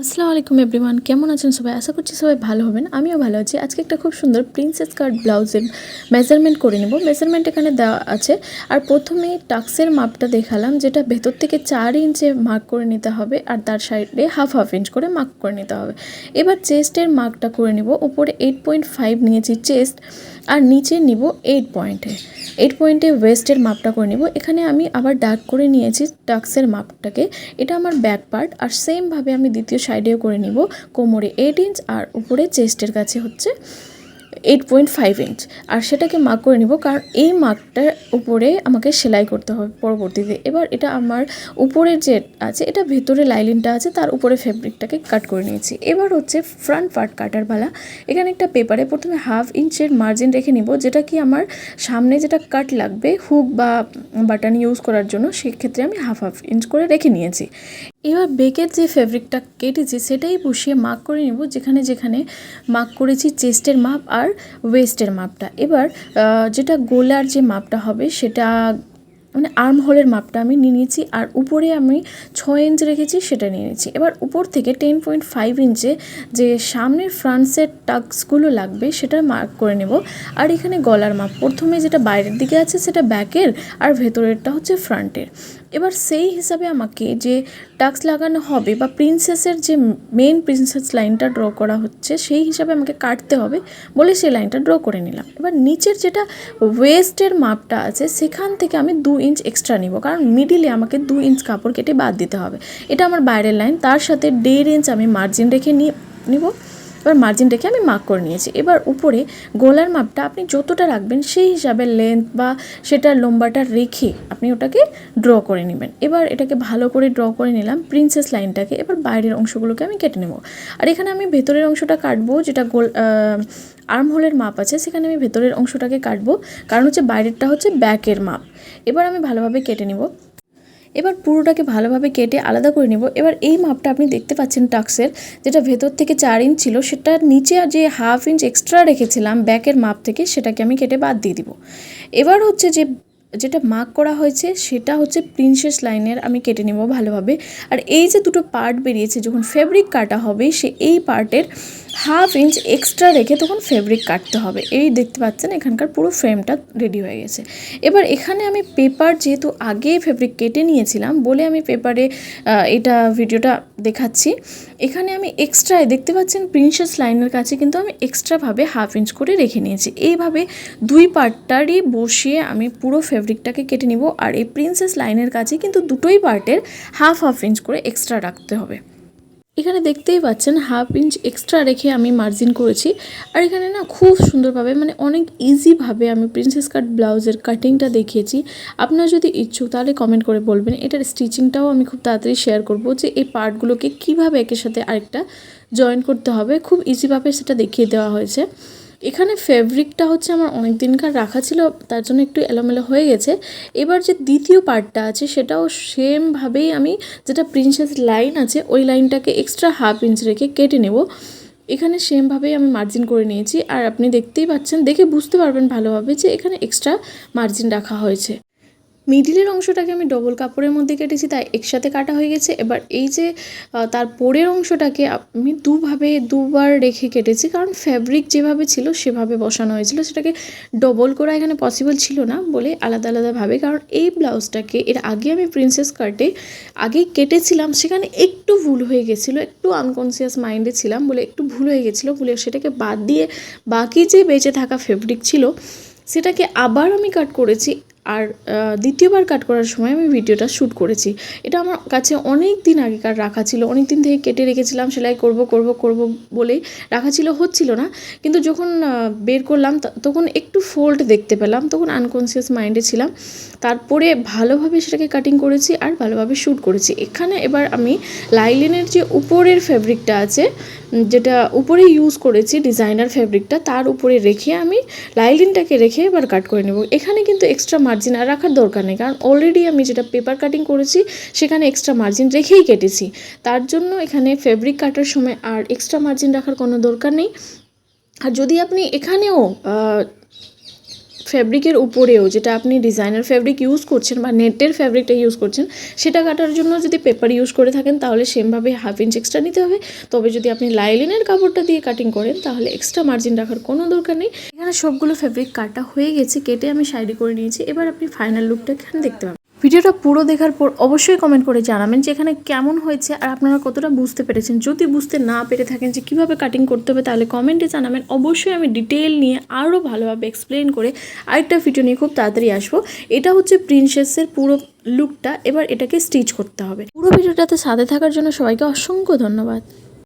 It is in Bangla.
আসসালামু আলাইকুম এভরিওয়ান, কেমন আছেন সবাই? আশা করছি সবাই ভালো হবেন। আমিও ভালো আছি। আজকে একটা খুব সুন্দর প্রিন্সেস কাট ব্লাউজের মেজারমেন্ট করে নেব। মেজারমেন্ট এখানে দেওয়া আছে। আর প্রথমে টাক্সের মাপটা দেখালাম, যেটা ভেতর থেকে 4 ইঞ্চে মার্ক করে নিতে হবে আর তার সাইডে হাফ ইঞ্চ করে মার্ক করে নিতে হবে। এবার চেস্টের মার্কটা করে নেব। উপরে 8.5 নিয়েছি চেস্ট, আর নিচে নিব 8 পয়েন্টে ওয়েস্টের মাপটা করে নিব। এখানে আমি আবার ডার্ক করে নিয়েছি টাক্সের মাপটাকে। এটা আমার ব্যাক পার্ট, আর সেমভাবে আমি দ্বিতীয় সাইডেও করে নিব। কোমরে 8 ইঞ্চ আর উপরে চেস্টের কাছে হচ্ছে 8.5 ইঞ্চ, আর সেটাকে মার্ক করে নিব, কারণ এই মার্কটার উপরে আমাকে সেলাই করতে হবে পরবর্তীতে। এবার এটা আমার উপরের যে আছে, এটা ভেতরে লাইলিনটা আছে, তার উপরে ফেব্রিকটাকে কাট করে নিয়েছি। এবার হচ্ছে ফ্রন্ট পার্ট কাটার পালা। এখানে একটা পেপারে প্রথমে হাফ ইঞ্চের মার্জিন রেখে নিব, যেটা কি আমার সামনে যেটা কাট লাগবে হুক বা বাটন ইউজ করার জন্য, সেক্ষেত্রে আমি হাফ ইঞ্চ করে রেখে নিয়েছি। এবার বেকের যে ফেব্রিকটা কেটেছি সেটাই বসিয়ে মার্ক করে নেব, যেখানে যেখানে মার্ক করেছি চেস্টের মাপ আর ওয়েস্টের মাপটা। এবার যেটা গোলার যে মাপটা হবে, সেটা মানে আর্ম হোলের মাপটা আমি নিয়ে নিয়েছি, আর উপরে আমি 6 ইঞ্চ রেখেছি, সেটা নিয়ে নিয়েছি। এবার উপর থেকে 10.5 ইঞ্চে যে সামনের ফ্রন্ট সেট টাক্সগুলো লাগবে সেটা মার্ক করে নেব। আর এখানে গলার মাপ প্রথমে যেটা বাইরের দিকে আছে সেটা ব্যাকের, আর ভেতরেরটা হচ্ছে ফ্রন্টের। এবার সেই হিসাবে আমাকে যে টাক্স লাগানো হবে বা প্রিন্সেসের যে মেন প্রিন্সেস লাইনটা ড্র করা হচ্ছে, সেই হিসাবে আমাকে কাটতে হবে বলে সেই লাইনটা ড্র করে নিলাম। এবার নিচের যেটা ওয়েস্টের মাপটা আছে, সেখান থেকে আমি 2 ইঞ্চ এক্সট্রা নিব, কারণ মিডিলে আমাকে 2 ইঞ্চ কাপড় কেটে বাদ দিতে হবে। এটা আমার বাইরের লাইন, তার সাথে 1.5 ইঞ্চ আমি মার্জিন রেখে নিব। এবার মার্জিন রেখে আমি মার্ক করে নিয়েছি। এবার উপরে গোলার মাপটা আপনি যতটা রাখবেন সেই হিসাবে লেন্থ বা সেটার লম্বাটা রেখে আপনি ওটাকে ড্র করে নেবেন। এবার এটাকে ভালো করে ড্র করে নিলাম প্রিন্সেস লাইনটাকে। এবার বাইরের অংশগুলোকে আমি কেটে নেব। আর এখানে আমি ভেতরের অংশটা কাটবো, যেটা আর্ম হোলের মাপ আছে, সেখানে আমি ভেতরের অংশটাকে কাটবো, কারণ হচ্ছে বাইরেরটা হচ্ছে ব্যাকের মাপ। এবার আমি ভালোভাবে কেটে নিব। এবার পুরোটাকে ভালোভাবে কেটে আলাদা করে নেব। এবার এই মাপটা আপনি দেখতে পাচ্ছেন টাক্সের, যেটা ভেতর থেকে 4 ইঞ্চ ছিল, সেটার নিচে যে হাফ ইঞ্চ এক্সট্রা রেখেছিলাম ব্যাকের মাপ থেকে, সেটাকে আমি কেটে বাদ দিয়ে দিব। এবার হচ্ছে যেটা মার্ক করা হয়েছে সেটা হচ্ছে প্রিন্সেস লাইনের, আমি কেটে নেব ভালোভাবে। আর এই যে দুটো পার্ট বেরিয়েছে, যখন ফেব্রিক কাটা হবে এই পার্টের হাফ ইঞ্চ এক্সট্রা রেখে তখন ফেব্রিক কাটতে হবে। এই দেখতে পাচ্ছেন এখানকার পুরো ফ্রেমটা রেডি হয়ে গেছে। এবার এখানে আমি পেপার যেহেতু আগে ফেব্রিক কেটে নিয়েছিলাম বলে আমি পেপারে এটা ভিডিওটা দেখাচ্ছি। এখানে আমি এক্সট্রায় দেখতে পাচ্ছেন প্রিন্সেস লাইনের কাছে কিন্তু আমি এক্সট্রাভাবে হাফ ইঞ্চ করে রেখে নিয়েছি। এইভাবে দুই পার্টটারই বসিয়ে আমি পুরো ফেব্রিকটাকে কেটে নিব। আর এই প্রিন্সেস লাইনের কাছে কিন্তু দুটোই পার্টের হাফ ইঞ্চ করে এক্সট্রা রাখতে হবে। এখানে দেখতেই পাচ্ছেন হাফ ইঞ্চ এক্সট্রা রেখে আমি মার্জিন করেছি। আর এখানে না খুব সুন্দরভাবে মানে অনেক ইজিভাবে আমি প্রিন্সেস কাট ব্লাউজের কাটিংটা দেখিয়েছি। আপনারা যদি ইচ্ছুক তাহলে কমেন্ট করে বলবেন। এটার স্টিচিংটাও আমি খুব তাড়াতাড়ি শেয়ার করব, যে এই পার্টগুলোকে কীভাবে একের সাথে আরেকটা জয়েন করতে হবে, খুব ইজিভাবে সেটা দেখিয়ে দেওয়া হয়েছে। এখানে ফেব্রিকটা হচ্ছে আমার অনেক দিনকার রাখা ছিল, তার জন্য একটু এলোমেলো হয়ে গেছে। এবার যে দ্বিতীয় পার্টটা আছে সেটাও সেমভাবেই আমি যেটা প্রিন্সেস লাইন আছে ওই লাইনটাকে এক্সট্রা হাফ ইঞ্চ রেখে কেটে নেব। এখানে সেমভাবেই আমি মার্জিন করে নিয়েছি, আর আপনি দেখতেই পাচ্ছেন, দেখে বুঝতে পারবেন ভালোভাবে যে এখানে এক্সট্রা মার্জিন রাখা হয়েছে। মিডিলের অংশটাকে আমি ডবল কাপড়ের মধ্যে কেটেছি, তাই একসাথে কাটা হয়ে গেছে। এবার এই যে তার পরের অংশটাকে আমি দুবার রেখে কেটেছি, কারণ ফ্যাব্রিক যেভাবে ছিল সেভাবে বসানো হয়েছিল, সেটাকে ডবল করা এখানে পসিবল ছিল না বলে আলাদা আলাদাভাবে। কারণ এই ব্লাউজটাকে এর আগে আমি প্রিন্সেস কাটে আগেই কেটেছিলাম, সেখানে একটু ভুল হয়ে গেছিলো, একটু আনকনসিয়াস মাইন্ডে ছিলাম বলে একটু ভুল হয়ে গেছিলো, ভুলে সেটাকে বাদ দিয়ে বাকি যে বেঁচে থাকা ফেব্রিক ছিল সেটাকে আবার আমি কাট করেছি। আর দ্বিতীয়বার কাট করার সময় আমি ভিডিওটা শ্যুট করেছি। এটা আমার কাছে অনেক দিন আগেকার রাখা ছিল, অনেক দিন থেকে কেটে রেখেছিলাম, সেলাই করব বলেই রাখা ছিল, হচ্ছিল না। কিন্তু যখন বের করলাম তখন একটু ফোল্ড দেখতে পেলাম, তখন আনকনসিয়াস মাইন্ডে ছিলাম। তারপরে ভালোভাবে সেটাকে কাটিং করেছি আর ভালোভাবে শ্যুট করেছি। এখানে এবার আমি লাইলিনের যে উপরের ফেব্রিকটা আছে, যেটা উপরে ইউজ করেছি ডিজাইনার ফেব্রিকটা, তার উপরে রেখে আমি লাইলিনটাকে রেখে এবার কাট করে নেব। এখানে কিন্তু এক্সট্রা মার্জিন আর রাখার দরকার নেই, কারণ অলরেডি আমি যেটা পেপার কাটিং করেছি সেখানে এক্সট্রা মার্জিন রেখেই কেটেছি। তার জন্য এখানে ফেব্রিক কাটার সময় আর এক্সট্রা মার্জিন রাখার কোনো দরকার নেই। আর যদি আপনি এখানেও ফ্যাব্রিকের উপরেও যেটা আপনি ডিজাইনার ফ্যাব্রিক ইউজ করছেন বা নেটের ফ্যাব্রিকটা ইউজ করছেন সেটা কাটার জন্য যদি পেপার ইউজ করে থাকেন তাহলে সেমভাবে 1/2 ইঞ্চ এক্সট্রা নিতে হবে। তবে যদি আপনি লাইলিনের কাপড়টা দিয়ে কাটিং করেন তাহলে এক্সট্রা মার্জিন রাখার কোনো দরকার নেই। এখানে সবগুলো ফ্যাব্রিক কাটা হয়ে গেছে, কেটে আমি সাইডে করে নিয়েছি। এবার আপনি ফাইনাল লুকটা এখানে দেখতে পাবেন। ভিডিওটা পুরো দেখার পর অবশ্যই কমেন্ট করে জানাবেন যে এখানে কেমন হয়েছে আর আপনারা কতটা বুঝতে পেরেছেন। যদি বুঝতে না পেরে থাকেন যে কীভাবে কাটিং করতে হবে তাহলে কমেন্টে জানাবেন। অবশ্যই আমি ডিটেল নিয়ে আরও ভালোভাবে এক্সপ্লেন করে আরেকটা ভিডিও নিয়ে খুব তাড়াতাড়ি আসবো। এটা হচ্ছে প্রিন্সেসের পুরো লুকটা। এবার এটাকে স্টিচ করতে হবে। পুরো ভিডিওটাতে সাথে থাকার জন্য সবাইকে অসংখ্য ধন্যবাদ।